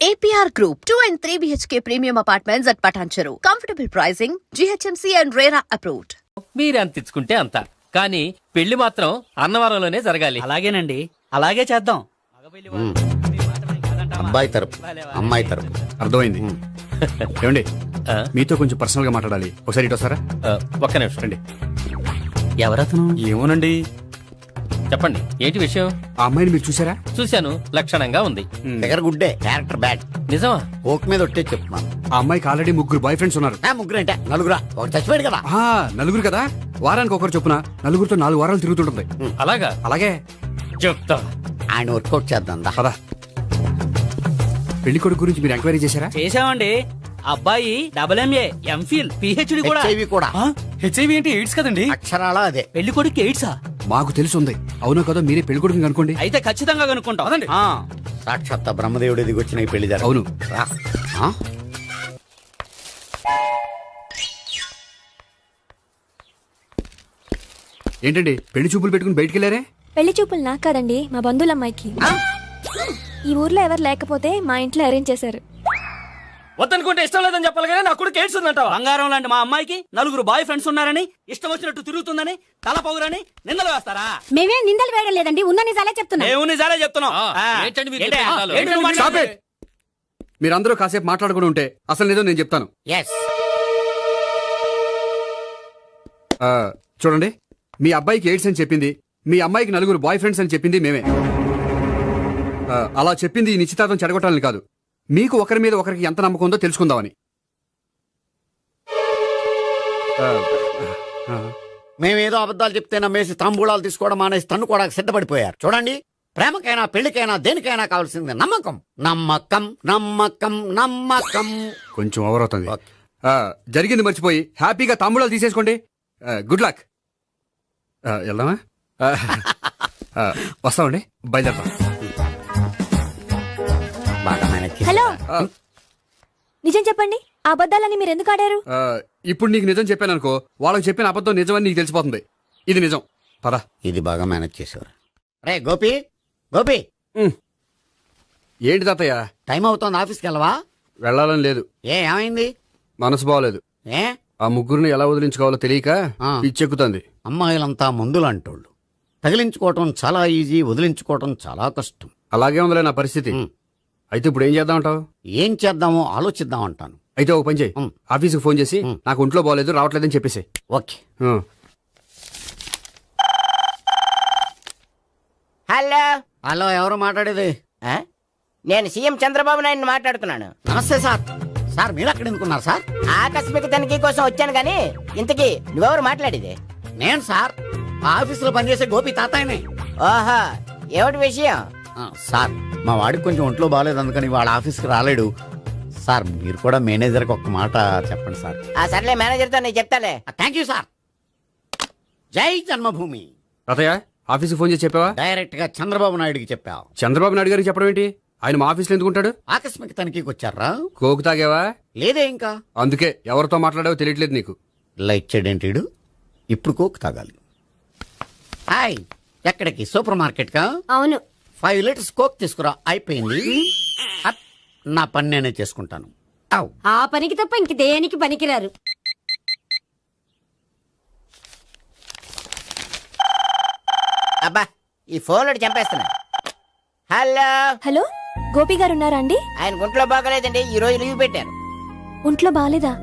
APR Group, 2 and 3 BHK premium apartments at Patancheru. Comfortable pricing, GHMC and RERA approved. మీరే అంత ఇచ్చుకుంటే అంత, కానీ పెళ్లి మాత్రం అన్నవరంలోనే జరగాలి. అలాగేనండి, అలాగే చేద్దాం. అబ్బాయి తరపు అమ్మాయి తరపు అర్థమైంది. ఏమండి, మీతో కొంచెం పర్సనల్ గా మాట్లాడాలి. ఒకసారి ఇటు వస్తారా? ఒక్క నిమిషం రండి. ఎవరతను? ఏమోనండి. చెప్పండి, ఏంటి విషయం? ఆ అమ్మాయిని మీరు చూసారా? చూశాను, లక్షణంగా ఉంది. దగ్గర గుడ్డే, క్యారెక్టర్ బ్యాడ్. నిజమా? ఓక్ మీద ఒట్టే చెప్తున్నాను. ఆ అమ్మాయికి ఆల్రెడీ 3 బాయ్ ఫ్రెండ్స్ ఉన్నారు. ముగ్గురు అంటే నలుగురా? ఒక చచ్చిపోయాడు కదా. నలుగురు కదా, వారానికి ఒకరు చొప్పున నలుగురితో 4 వారాలు తిరుగుతుంటుంది. అలాగా? అలాగే చెప్తా. ఆయన వర్కౌట్ చేద్దాం దా. పదా. పెళ్లి కొడుకు గురించి మీరు ఎంక్వైరీ చేశారా? చేసామండి. అబ్బాయి MA, MPhil, PhD కూడా. HIV కూడా. హెచ్ఐవి అంటే ఎయిడ్స్ కదండి. అక్షరాలా అదే. పెళ్లి కొడుకు ఎయిడ్సా? మాకు తెలుసుంది. అవునా కదా, మీరే పెళ్లి కొడుకు అనుకోండి. అయితే ఖచ్చితంగా కనుక్కుంటాం. సాక్షాత్ బ్రహ్మదేవుడి దిగి వచ్చిన ఈ పెళ్లి జరగ. అవును. ఏంటండి పెళ్లి చూపులు పెట్టుకుని బయటికి వెళ్ళారే? పెళ్లి చూపులు నాకు కాదండి, మా బంధువుల అమ్మాయికి. ఈ ఊర్లో ఎవరు లేకపోతే మా ఇంట్లో అరేంజ్ చేశారు. వద్దనుకుంటే ఇష్టం లేదని చెప్పాలి కానీ నా కొడుకు ఎయిడ్స్ ఉందంటావా? బంగారం లాంటి మా అమ్మాయికి 4 బాయ్ ఫ్రెండ్స్ ఉన్నారని, ఇష్టం వచ్చినట్టు తిరుగుతుందని, తల పొగరని నిందలు వేస్తారా? మేమే నిందలు వేయడం లేదండి, ఉన్న నిజాలే చెప్తున్నాం. మేము నిజాలే చెప్తున్నాం. ఏంటండి మీరు ఏంటయ్యా? చెప్పే నిజాలు? ఏంటి నువ్వు మాట్లాడేది? మీరందరూ కాసేపు మాట్లాడుకుని ఉంటే అసలు ఏదో నేను చెప్తాను. ఎస్. చూడండి, మీ అబ్బాయికి ఎయిడ్స్ అని చెప్పింది, మీ అమ్మాయికి 4 బాయ్ ఫ్రెండ్స్ అని చెప్పింది మేమే. అలా చెప్పింది ఈ నిశ్చితార్థం చెడగొట్టాలని కాదు, మీకు ఒకరి మీద ఒకరికి ఎంత నమ్మకం ఉందో తెలుసుకుందామని. మేమేదో అబద్ధాలు చెప్తే నమ్మేసి తాంబూలాలు తీసుకోవడం మానేసి తన్నుకోవడానికి సిద్ధపడిపోయారు. చూడండి, ప్రేమకైనా పెళ్లికైనా దేనికైనా కావాల్సింది నమ్మకం. నమ్మకం నమ్మకం నమ్మకం. కొంచెం ఓవర్ అవుతుంది. జరిగింది మర్చిపోయి హ్యాపీగా తాంబూలాలు తీసేసుకోండి. Good luck. వెళ్దామా? వస్తామండి, బయలుదేరతాం. హలో, నిజం చెప్పండి, ఆ అబద్ధాలని మీరు ఎందుకు ఆడారు? ఇప్పుడు నీకు నిజం చెప్పాను అనుకో, వాళ్ళకి చెప్పిన అబద్ధం నిజమని నీకు తెలిసిపోతుంది. ఇది నిజం. పదా. ఇది బాగా మేనేజ్ చేసేవారు. రే గోపి, గోపి. ఏంటి తాతయ్య? టైం అవుతోంది, ఆఫీస్కి వెళ్ళవా? వెళ్ళాలని లేదు. ఏమైంది? మనసు బాగోలేదు. ఏ? ఆ ముగ్గురిని ఎలా వదిలించుకోవాలో తెలియక పిచ్చెక్కుతుంది. అమ్మాయిలంతా మందులంటోళ్ళు. తగిలించుకోవటం చాలా ఈజీ, వదిలించుకోవటం చాలా కష్టం. అలాగే ఉందిలే నా పరిస్థితి. అయితే ఇప్పుడు ఏం చేద్దామంటావు? ఏం చేద్దామో ఆలోచిద్దాం అంటాను. అయితే ఒక పని చేయి, ఆఫీస్కి ఫోన్ చేసి నాకు ఒంట్లో బాగోలేదు, రావట్లేదని చెప్పేసి. ఓకే. హలో హలో, ఎవరు మాట్లాడేది? నేను సీఎం చంద్రబాబు నాయుడు మాట్లాడుతున్నాను. నమస్తే సార్. సార్ మీరు అక్కడ ఎందుకున్నారు సార్? ఆకస్మిక తనిఖీ కోసం వచ్చాను గానీ ఇంతకీ నువ్వెవరు మాట్లాడేది? నేను సార్, ఆఫీసులో పనిచేసే గోపి తాతాయనే. ఓహో, ఏమిటి విషయం? సార్, మా వాడికి కొంచెం ఒంట్లో బాగాలేదు, అందుకని వాళ్ళ ఆఫీస్కి రాలేడు. సార్, మీరు కూడా మేనేజర్కి ఒక్క మాట చెప్పండి సార్. ఆ సర్లే, మేనేజర్తో నేను చెప్తాలే. Thank you sir. జై జన్మభూమి. తాతయ్య, ఆఫీస్కి ఫోన్ చేసి చెప్పావా? డైరెక్ట్ గా చంద్రబాబు నాయుడుకి చెప్పావు. చంద్రబాబు నాయుడు గారికి చెప్పడం ఏంటి? ఆయన మా ఆఫీస్లో ఎందుకుంటాడు? ఆకస్మిక తనిఖీకి వచ్చారా? కోకు తాగావా? లేదే ఇంకా. అందుకే ఎవరితో మాట్లాడావో తెలియట్లేదు నీకు. లైక్ చేయడేంటిడు? ఇప్పుడు కోక్ తాగాలి. హాయ్, ఎక్కడికి? సూపర్ మార్కెట్ కా? అవును. 5 లీటర్స్ కోక్ తీసుకురా. అయిపోయింది. నా పని నేనే చేసుకుంటాను. ఆ పనికి తప్ప ఇంక దేనికి పనికిరారు. అబ్బా, ఈ ఫోన్ చంపేస్తున్నా. హలో హలో, గోపి గారు ఉన్నారా అండి? ఆయన గుంట్లో బాగలేదండి, ఈ రోజు లీవ్ పెట్టారు. ఒంట్లో బాగాలేదా?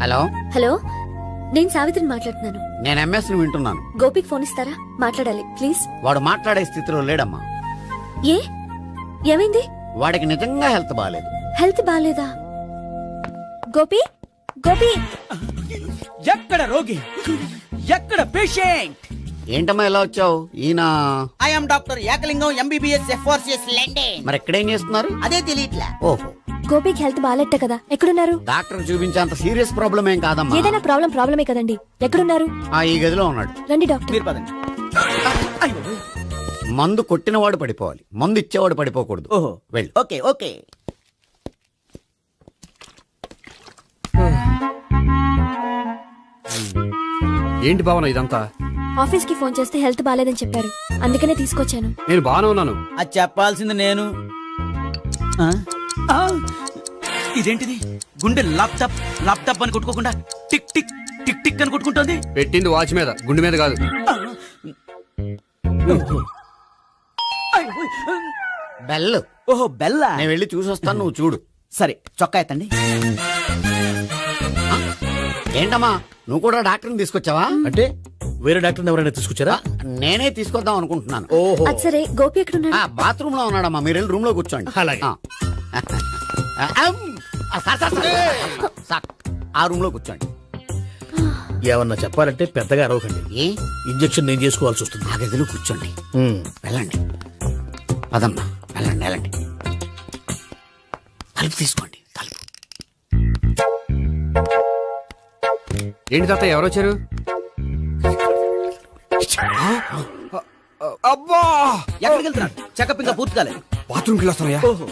హలో. హలో, నేను సావిత్రిని మాట్లాడుతున్నాను. నేను ఎంఎస్ ని వింటున్నాను. గోపికి ఫోన్ ఇస్తారా? మాట్లాడాలి ప్లీజ్. వాడు మాట్లాడే స్థితిలో లేడమ్మా. ఏ, ఏమైంది? వాడికి నిజంగా హెల్త్ బాగాలేదు. హెల్త్ బాగాలేదా? గోపి, గోపి. ఎక్కడ రోగి, ఎక్కడ పేషెంట్? ఏంటమ్మా ఇలా వచ్చావు? ఈయన I'm doctor Ekalingam MBBS FRCS London. మరి ఎక్కడేం చేస్తున్నారు? అదే తెలియట్లా. ఓహో, గోపికి హెల్త్ బాగాలెట్ట కదా, ఎక్కడున్నారు? డాక్టర్ చూపించేంత సీరియస్ ప్రాబ్లం ఏం కాదమ్మా. ఏదైనా ప్రాబ్లమే కదండి, ఎక్కడున్నారు? ఈ గదిలో ఉన్నాడు. రండి డాక్టర్. మీరు పదండి. మందు కొట్టినవాడు పడిపోవాలి, మందు ఇచ్చేవాడు పడిపోకూడదు. ఓహో, వెళ్ళు. Okay okay. ఏంటి భావన ఇదంతా? ఆఫీస్ కి ఫోన్ చేస్తే హెల్త్ బాగాలేదని చెప్పారు, అందుకనే తీసుకొచ్చాను. నేను బాగానే ఉన్నాను. అది చెప్పాల్సింది నేను. ఆ? ఆ! ఇదేంటిది? గుండె ల్యాప్టాప్ ల్యాప్టాప్ అని కొట్టుకోకుండా టిక్ టిక్ టిక్ టిక్ అని కొట్టుకుంటుంది. పెట్టింది వాచ్ మీద, గుండె మీద కాదు. బెల్. ఓహో బెల్లా. నేను వెళ్ళి చూసొస్తాను, నువ్వు చూడు. సరే చొక్కా ఎత్తండి. ఏంటమ్మా నువ్వు కూడా డాక్టర్ని తీసుకొచ్చావా? అంటే వేరే డాక్టర్ ఎవరైనా తీసుకొచ్చారా? నేనే తీసుకొద్దాం అనుకుంటున్నాను. ఓహో, అది సరే, గోపి ఎక్కడున్నాడు? బాత్రూమ్ లో ఉన్నాడమ్మా, మీరు వెళ్ళి రూమ్ లో కూర్చోండి. అలాగే. సార్, ఆ రూమ్ లో కూర్చోండి. ఏమన్నా చెప్పాలంటే పెద్దగా అరవకండి. ఏ ఇంజెక్షన్ నేను చేసుకోవాల్సి వస్తుంది. ఆ గదిలో కూర్చోండి. ఉమ్. వెళ్ళండి, పదమ్మా, వెళ్ళండి వెళ్ళండి. తలుపు తీసుకోండి, తలుపు. ఏంటి తాత ఎవరు వచ్చారు? అబ్బా, ఎక్కడికి వెళ్తున్నాడు? చెకప్ ఇంకా పూర్తి కాలేదు. బాత్రూమ్కి వెళ్ళొస్తానయ్యా. ఓహో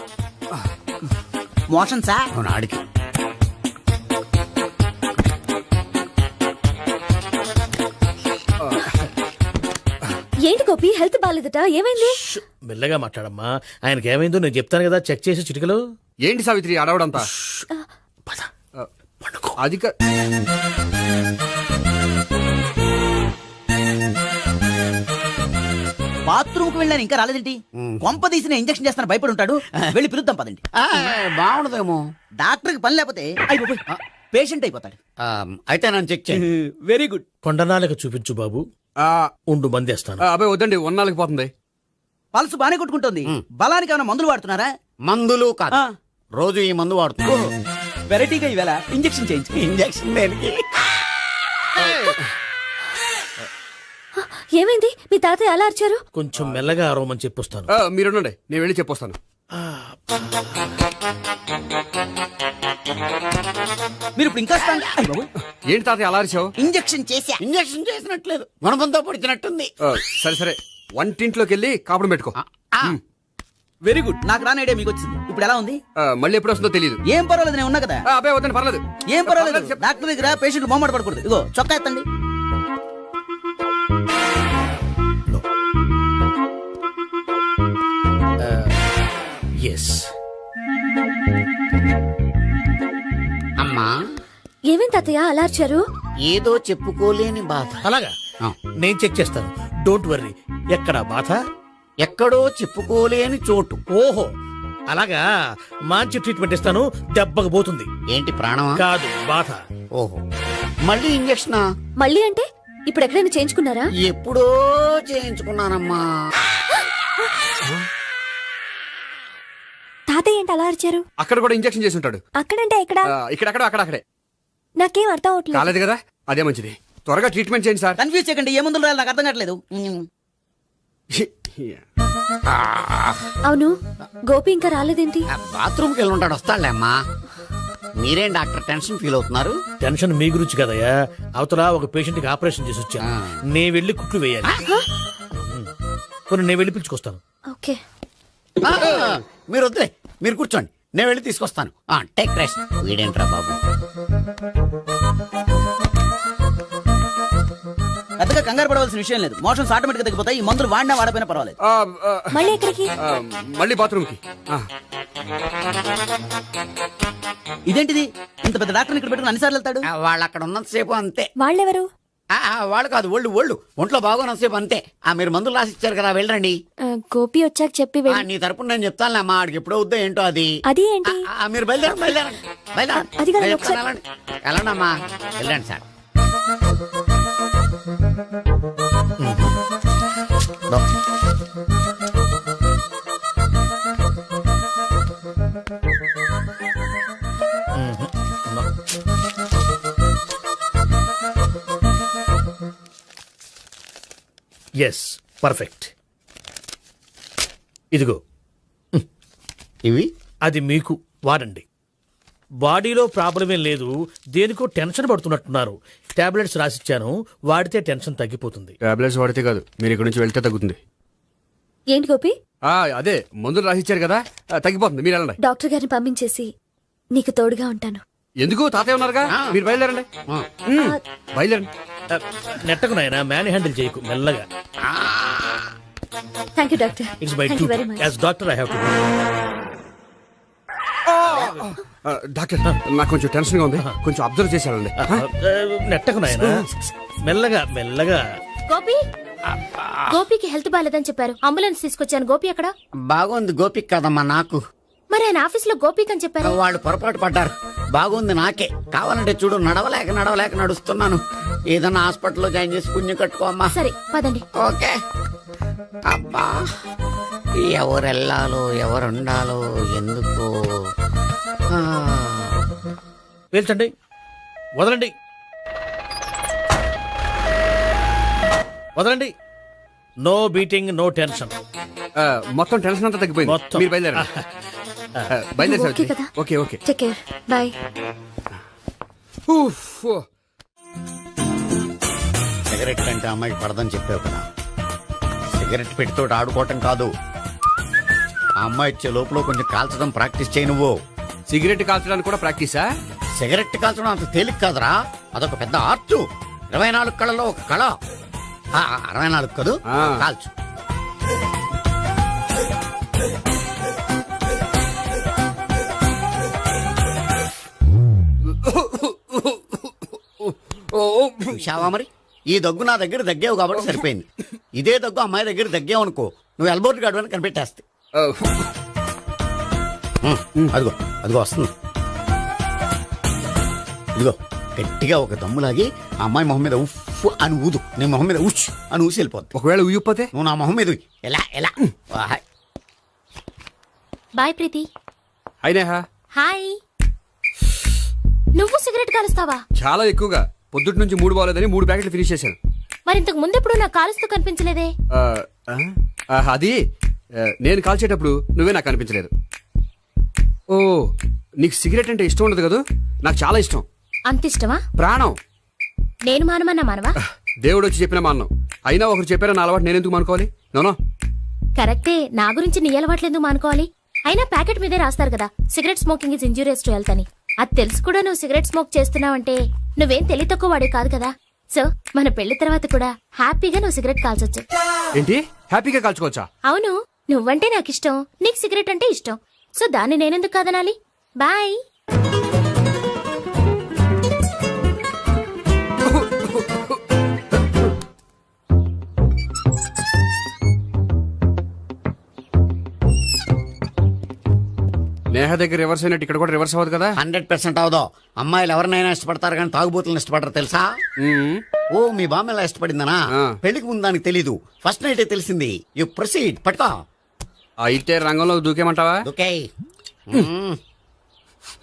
మోషన్ సార్. అవును, ఆడికి. ఏంటి గోపి, హెల్త్ బాగాలేదట, ఏమైంది? మెల్లగా మాట్లాడమ్మా, ఆయనకి ఏమైందో నేను చెప్తాను కదా, చెక్ చేసి చిటికలు. ఏంటి సావిత్రి అడవడంతా? పద. అది కా- బాత్రూమ్ కు వెళ్ళాను, ఇంకా రాలేదేంటి? కొంప తీసిన ఇంజక్షన్ చేస్తాను భయపడి ఉంటాడు. వెళ్ళి పిలుద్దాం పదండి. బాగుండదేమో. డాక్టర్ కి పని లేకపోతే పేషెంట్ అయిపోతాడు. అయితే నన్ను చెక్ చేయండి. Very good. కొండనాలకు చూపించు బాబు, ఆ, ఉండు మందేస్తాను. అబ్బాయి వద్దండి, ఉన్నాళ్ళకి పోతుంది. పల్స్ బానే కొట్టుకుంటుంది. బలానికి ఏమైనా మందులు వాడుతున్నారా? మందులు కాదు, రోజు ఈ మందు వాడుతున్నా. వెరైటీగా ఈవేళ ఇంజక్షన్ చేయించు. ఇంజక్షన్ దేనికి? ఏమైంది? మీ తాతయ్య అలా అరిచారు? కొంచెం మెల్లగా అరవమని చెప్పొస్తాను. మీరుండండి, నేను వెళ్ళి చెప్పొస్తాను. మీరు ఇప్పుడు ఇంకా strong- అయ్ బాబోయ్. ఏంటి తాత అలా అరిచావు? ఇంజక్షన్ చేసా. ఇంజక్షన్ చేసినట్లేదు, గుణపంతో పొడిచినట్టుంది. సరే సరే, వంటింట్లోకి వెళ్ళి కాపుడు పెట్టుకో. Very good. నాకు రాని ఐడియా మీకు వచ్చింది. ఇప్పుడు ఎలా ఉంది? మళ్ళీ ఎప్పుడు వస్తుందో తెలియదు. ఏం పర్వాలేదు, నేను ఉన్నా కదా. అబ్బాయి వద్దండి, పర్లేదు. ఏం పర్వాలేదు. డాక్టర్ దగ్గర పేషెంట్ మొహమాట పడకూడదు. ఇగో చొక్కా ఎత్తండి. ఎస్. అమ్మా, ఏమైంది తాతయ్య అలా అరిచారు? ఏదో చెప్పుకోలేని బాధ. అలాగా, ఆ. నేను చెక్ చేస్తాను, డోంట్ వర్రీ. ఎక్కడ బాధ? ఎక్కడో చెప్పుకోలేని చోటు. ఓహో, అలాగా. మంచి ట్రీట్మెంట్ ఇస్తాను, దెబ్బకు పోతుంది. ఏంటి, ప్రాణమా? కాదు, బాధ. ఓహో, మళ్ళీ ఇంజక్షనా? మళ్ళీ అంటే ఇప్పుడు ఎక్కడైనా చేయించుకున్నారా? ఎప్పుడో చేయించుకున్నానమ్మా. తాతయ్య ఏంటి అలా అరిచారు? అక్కడ కూడా ఇంజక్షన్ చేసి ఉంటాడు. అక్కడంటే ఎక్కడ? ఇక్కడక్కడ అక్కడక్కడే. నాకేం అర్థం అవట్లేదు. కాలేదు కదా, అదే మంచిది. త్వరగా ట్రీట్మెంట్ చేయండి సార్. కన్ఫ్యూజ్ చేయకండి. ఏ మందులు రాయాలి నాకు అర్థం కావట్లేదు. అవును, గోపి ఇంకా రాలేదేంటి? బాత్రూమ్కి వెళ్ళి ఉంటాడు, వస్తాడులే అమ్మా. మీరేం డాక్టర్ టెన్షన్ ఫీల్ అవుతున్నారు? టెన్షన్ మీ గురించి కదయ్యా, అవతల ఒక పేషెంట్ కి ఆపరేషన్ చేసి వచ్చాను. నేను వెళ్ళి కుట్లు వేయాలి. కొన్ని నేను వెళ్ళి పిలుచుకొస్తాను. ఓకే. మీరు వద్దులే, మీరు కూర్చోండి, నేను వెళ్ళి తీసుకొస్తాను. Take rest. వీడేంట్రా బాబు. పెద్దగా కంగారు పడవలసిన విషయం లేదు. మోషన్స్ ఆటోమేటిక్ గా తగ్గిపోతాయి. ఈ మందులు వాడినా వాడపోయినా పర్వాలేదు. మళ్ళీ ఎక్కడికి? మళ్ళీ బాత్రూమ్కి. ఇదేంటిది? ఇంత పెద్ద డాక్టర్ ఇక్కడ పెట్టుకుని అన్నిసార్లు వెళ్తాడు. వాళ్ళు అక్కడ ఉన్నంతసేపు అంతే. వాళ్ళెవరు? వాళ్ళు కాదు, ఒళ్ళు ఒంట్లో బాగోనంతసేపు అంతే. మీరు మందులు రాసిచ్చారు కదా, వెళ్ళండి. గోపి వచ్చాక చెప్పి వెళ్ళి. నీ తరపున నేను చెప్తానులే అమ్మా, ఆడికి ఎప్పుడో వద్దో ఏంటో అది. అది ఏంటి? మీరు బయలుదేరండి. అది కాదు, ఒకసారి. వెళ్ళండి అమ్మా, వెళ్ళండి సార్. Yes, perfect. ఇదిగో, ఇవి అది మీకు వాడండి. బాడీలో ప్రాబ్లం ఏం లేదు, దేనికో టెన్షన్ పడుతున్నట్టున్నారు. టాబ్లెట్స్ రాసిచ్చాను, వాడితే టెన్షన్ తగ్గిపోతుంది. టాబ్లెట్స్ వాడితే కాదు, మీరు ఇక్కడ నుంచి వెళ్తే తగ్గుతుంది. ఏంటి గోపి? అదే మందులు రాసిచ్చారు కదా, తగ్గిపోతుంది. మీరు వెళ్ళండి. డాక్టర్ గారిని పంపించేసి నీకు తోడుగా ఉంటాను. ఎందుకు తాతయ్య ఉన్నారుగా ఆ. మీరు బయలుదేరండి ఆ. బయలుదేరండి నెట్టకు నాయన మ్యాన్ హ్యాండిల్ చేయకు మెల్లగా. Thank you doctor it's bye thank two you very much. As doctor I have to doctor నాకు కొంచెం టెన్షన్ గా ఉంది కొంచెం అబ్జర్వ్ చేశానండి నెట్టకు నాయన మెల్లగా మెల్లగా. గోపి గోపికి హెల్త్ బాలేదని చెప్పారు, అంబులెన్స్ తీసుకొచ్చాను. గోపి అక్కడ? బాగుంది గోపిక్ కదమ్మా నాకు. మరి ఆయన ఆఫీస్ లో గోపిక్ అని చెప్పారు. వాళ్ళు పొరపాటు పడ్డారు. బాగుంది నాకే. కావాలంటే చూడు, నడవలేక నడుస్తున్నాను. ఏదన్నా హాస్పిటల్లో జాయిన్ చేసి పుణ్యం కట్టుకోమ్మా. సరే పదండి. ఓకే. అబ్బా, ఎవరెళ్ళాలో ఎవరుండాలో ఎందుకు. ఆ. పీల్చండి, వదలండి, వదలండి. No beating, no tension. మొత్తం టెన్షన్ అంతా తగ్గిపోయింది మొత్తం. మీరు బయలుదేరండి బయలుదేరి ఓకే కదా? Okay okay take care bye. Cigarette కంటే అమ్మాయికి పడదని చెప్పావు కదా. సిగరెట్ పెట్టితో ఆడుకోవటం కాదు. ఆ అమ్మాయి ఇచ్చే లోపల కొంచెం కాల్చడం ప్రాక్టీస్ చేయి నువ్వు. సిగరెట్ కాల్చడానికి కూడా ప్రాక్టీసా? సిగరెట్ కాల్చడం అంత తేలిక కాదురా. అదొక పెద్ద ఆర్ట్. 24 కళలో ఒక కళ. 64 కదూ, ఆ. కాల్చు. చూశావా మరి, ఈ దగ్గు నా దగ్గర దగ్గేవు కాబట్టి సరిపోయింది. ఇదే దగ్గు అమ్మాయి దగ్గర దగ్గేవు అనుకో, నువ్వు ఎల్బోర్డ్ గార్డు అని కనిపెట్టేస్తే. అదిగో అదిగో వస్తుంది. ఇదిగో గట్టిగా ఒక దమ్ములాగి ఆ అమ్మాయి మొహం మీద ఉఫ్ అని ఊదు. నీ మొహం మీద ఉచ్ అని ఊసి వెళ్ళిపోద్ది. ఒకవేళ ఉయ్యిపోతే నువ్వు నా మొహం మీద ఉయ్. ఎలా ఎలా వాహ్. బాయ్ ప్రీతి. అయినా హాయ్. నువ్వు సిగరెట్ కాలుస్తావా? చాలా ఎక్కువగా పొద్దుటి నుంచి 3 బాలేదని 3 ప్యాకెట్లు ఫినిష్ చేశాను. మరి ఇంతకు ముందెప్పుడు నాకు కాలుస్తూ కనిపించలేదే? అది నేను కాల్చేటప్పుడు నువ్వే నాకు కనిపించలేదు. ఓ, నీకు సిగరెట్ అంటే ఇష్టం ఉండదు కదా? నాకు చాలా ఇష్టం, అంత ఇష్టమా? ప్రాణం. నేను మానమన్నా మానవా? దేవుడు వచ్చి చెప్పిన మానం. అయినా ఒకరు చెప్పారా నా అలవాటు నేను ఎందుకు మానుకోవాలి? నోనో. కరెక్టే, నా గురించి నీ అలవాట్లేందుకు మానుకోవాలి? అయినా ప్యాకెట్ మీదే రాస్తారు కదా, cigarette smoking is injurious to health అని. అది తెలుసు కూడా నువ్వు సిగరెట్ స్మోక్ చేస్తున్నావంటే నువ్వేం తెలివి తక్కువ వాడే కాదు కదా. సో మన పెళ్లి తర్వాత కూడా హ్యాపీగా నువ్వు సిగరెట్ కాల్చొచ్చు. ఏంటి, హ్యాపీగా కాల్చుకోవచ్చా? అవును, నువ్వంటే నాకు ఇష్టం, నీకు సిగరెట్ అంటే ఇష్టం. సో దాన్ని నేనెందుకు కాదనాలి? బాయ్. నేహ దగ్గర రివర్స్ అయినట్టు ఇక్కడ కూడా రివర్స్ అవ్వదు కదా? 100% అవదో. అమ్మాయిలు ఎవరినైనా ఇష్టపడతారు కానీ తాగుబోతులను ఇష్టపడరు తెలుసా? మ్మ్. ఓ, మీ బామ్మ ఎలా ఇష్టపడిందనా? ఆ. పెళ్లికి ముందు దానికి తెలీదు, ఫస్ట్ నైటే తెలిసింది. You proceed. పట్టుకో. అయితే రంగంలో దూకేమంటావా? ఓకే.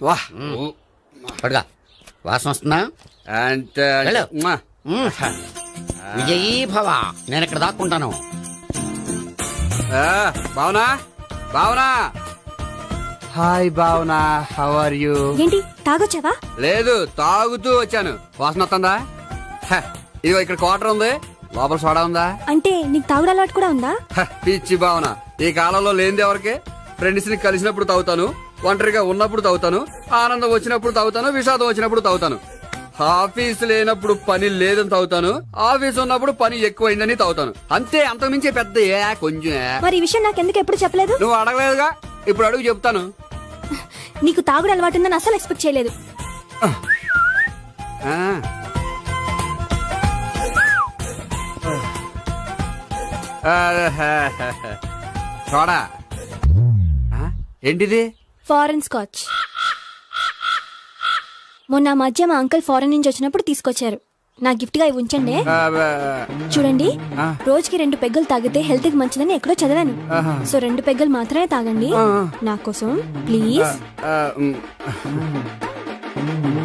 వా. పట్టుకో. వాసన వస్తుందా? అంటే వెళ్ళు. మ్మా. విజయీ భవ. నేను ఇక్కడ దాక్కుంటాను. Bhavana, Bhavana. Hi Bhavana, how are you? ఏంటి తాగొచ్చావా? లేదు, తాగుతూ వచ్చాను. వాసన వస్తుందా? ఇదిగో ఇక్కడ క్వార్టర్ ఉంది, లోపల సోడా ఉందా? అంటే నీకు తాగుడు అలవాటు కూడా ఉందా? పిచ్చి భావన, ఈ కాలంలో లేనిది ఎవరికి? ఫ్రెండ్స్ ని కలిసినప్పుడు తాగుతాను, ఒంటరిగా ఉన్నప్పుడు తాగుతాను, ఆనందం వచ్చినప్పుడు తాగుతాను, విషాదం వచ్చినప్పుడు తాగుతాను. ఆఫీస్ లేనప్పుడు పని లేదని తాగుతాను, ఆఫీస్ ఉన్నప్పుడు పని ఎక్కువైందని తాగుతాను. అంతే, అంతకుమించే పెద్ద కొంచెం. మరి ఈ విషయం నాకెందుకు ఎప్పుడు చెప్పలేదు? నువ్వు అడగలేదుగా, ఇప్పుడు అడుగు చెప్తాను. నీకు తాగుడు అలవాటు ఉందని అసలు ఎక్స్పెక్ట్ చేయలేదు. ఆ. సోడా. ఏంటిది? Foreign scotch. మొన్న మధ్య మా అంకుల్ ఫారెన్ నుంచి వచ్చినప్పుడు తీసుకొచ్చారు. నా గిఫ్ట్ గా ఇవి ఉంచండి. చూడండి, రోజుకి 2 పెగ్గులు తాగితే హెల్త్ కి మంచిదని ఎక్కడో చదివాను. సో 2 పెగ్గులు మాత్రమే తాగండి నా కోసం ప్లీజ్.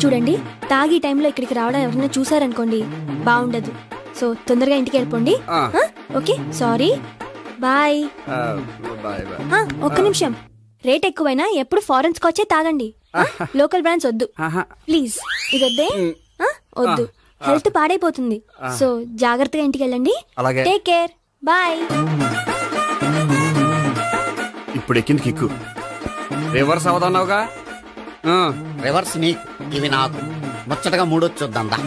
చూడండి, తాగి టైంలో ఇక్కడికి రావడం ఎవరైనా చూసారనుకోండి బాగుండదు. సో తొందరగా ఇంటికి వెళ్ళిపోండి. Okay, sorry, bye. ఒక్క నిమిషం, రేట్ ఎక్కువైనా ఎప్పుడు ఫారెన్ స్కాచే తాగండి. లోకల్ బ్రాండ్స్ వద్దు ప్లీజ్. ఇది వద్దే, వద్దు, హెల్త్ పాడైపోతుంది. సో జాగ్రత్తగా ఇంటికి వెళ్ళండి. అలాగే. Take care, bye. ఇప్పుడు ఎక్కింది కిక్కు. రివర్స్ అవదన్నావుగా, ఆ. రివర్స్ నీకు ఇవి నాకు ముచ్చటగా మూడొచ్చు చూద్దాం దా.